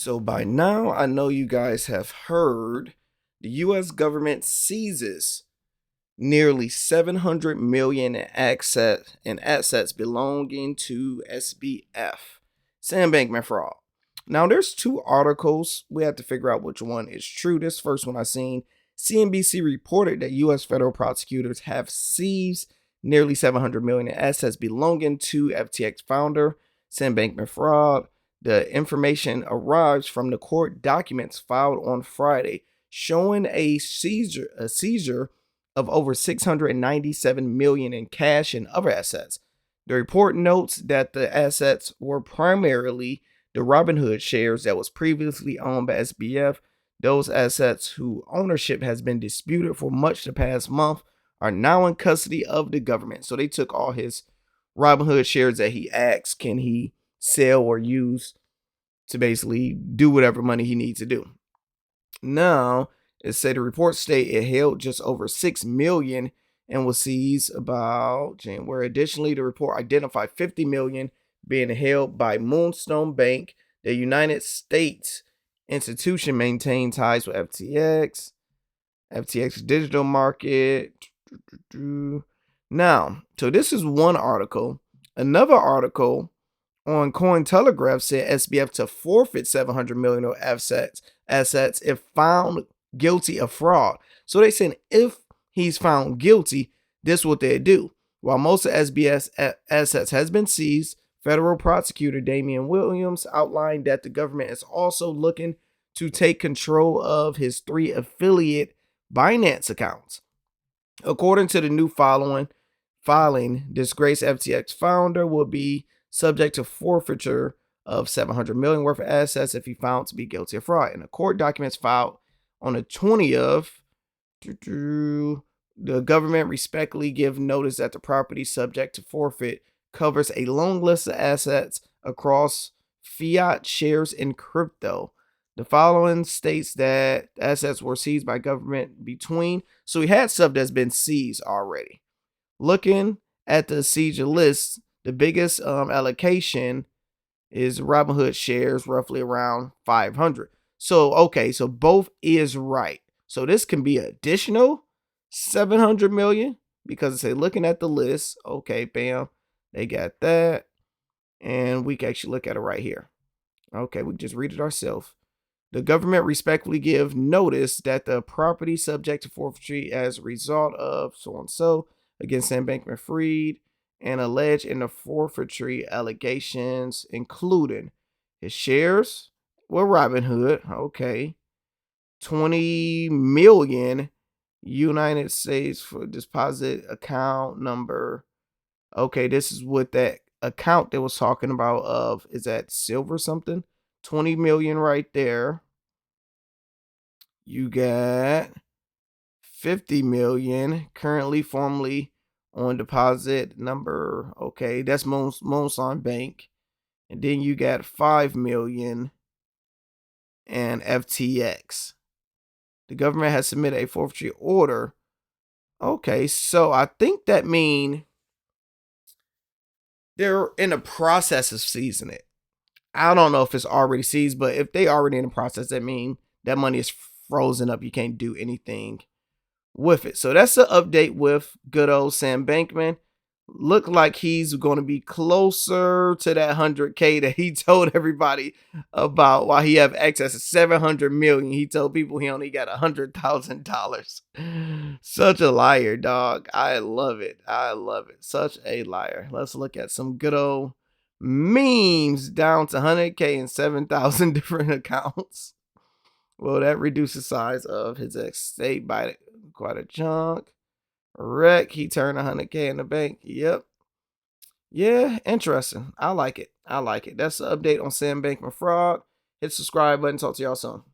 So by now, I know you guys have heard the US government seizes nearly 700 million in assets belonging to SBF, Sam Bankman-Fried. Now, there's two articles. We have to figure out which one is true. This first one I seen, CNBC reported that US federal prosecutors have seized nearly 700 million in assets belonging to FTX founder Sam Bankman-Fried. The information arrives from the court documents filed on Friday, showing a seizure of over 697 million in cash and other assets. The report notes that the assets were primarily the Robinhood shares that was previously owned by SBF. Those assets, whose ownership has been disputed for much the past month, are now in custody of the government. So they took all his Robinhood shares that he asked can he sell or use to basically do whatever money he needs to do. Now, it said the report state it held just over 6 million and was seized about January. Additionally, the report identified 50 million being held by Moonstone Bank. The United States institution maintained ties with FTX digital market. Now, so this is one article. Another article on Cointelegraph said SBF to forfeit 700 million of assets if found guilty of fraud. So they said if he's found guilty, this is what they do. While most of SBF's assets has been seized, federal prosecutor Damian Williams outlined that the government is also looking to take control of his 3 affiliate Binance accounts. According to the new filing, disgraced FTX founder will be subject to forfeiture of 700 million worth of assets if he found to be guilty of fraud. In the court documents filed on the 20th, the government respectfully give notice that the property subject to forfeit covers a long list of assets across fiat shares and crypto. The following states that assets were seized by government between, so he had stuff that's been seized already. Looking at the seizure list, the biggest allocation is Robinhood shares, roughly around 500. So, okay, so both is right. So this can be additional 700 million because it's looking at the list. Okay, bam, they got that. And we can actually look at it right here. Okay, we just read it ourselves. The government respectfully give notice that the property subject to forfeiture as a result of so and so against Sam Bankman-Fried and alleged in the forfeiture allegations, including his shares with Robinhood, okay, 20 million United States for deposit account number. Okay, this is what that account they was talking about of, is that silver something? 20 million right there. You got 50 million currently formerly on deposit number. Okay, that's Moonstone Bank. And then you got 5 million and FTX. The government has submitted a forfeiture order. Okay, so I think that means they're in the process of seizing it. I don't know if it's already seized, but if they already in the process, that means that money is frozen up. You can't do anything with it. So that's the update with good old Sam Bankman. Look like he's going to be closer to that 100K that he told everybody about. While he have excess of 700 million, he told people he only got $100,000. Such a liar, dog. I love it. I love it. Such a liar. Let's look at some good old memes down to 100K and 7,000 different accounts. Well, that reduced the size of his estate by quite a chunk. Wreck, he turned 100K in the bank. Yep. Yeah, interesting. I like it. That's the update on Sam Bankman-Fried. Hit the subscribe button. Talk to y'all soon.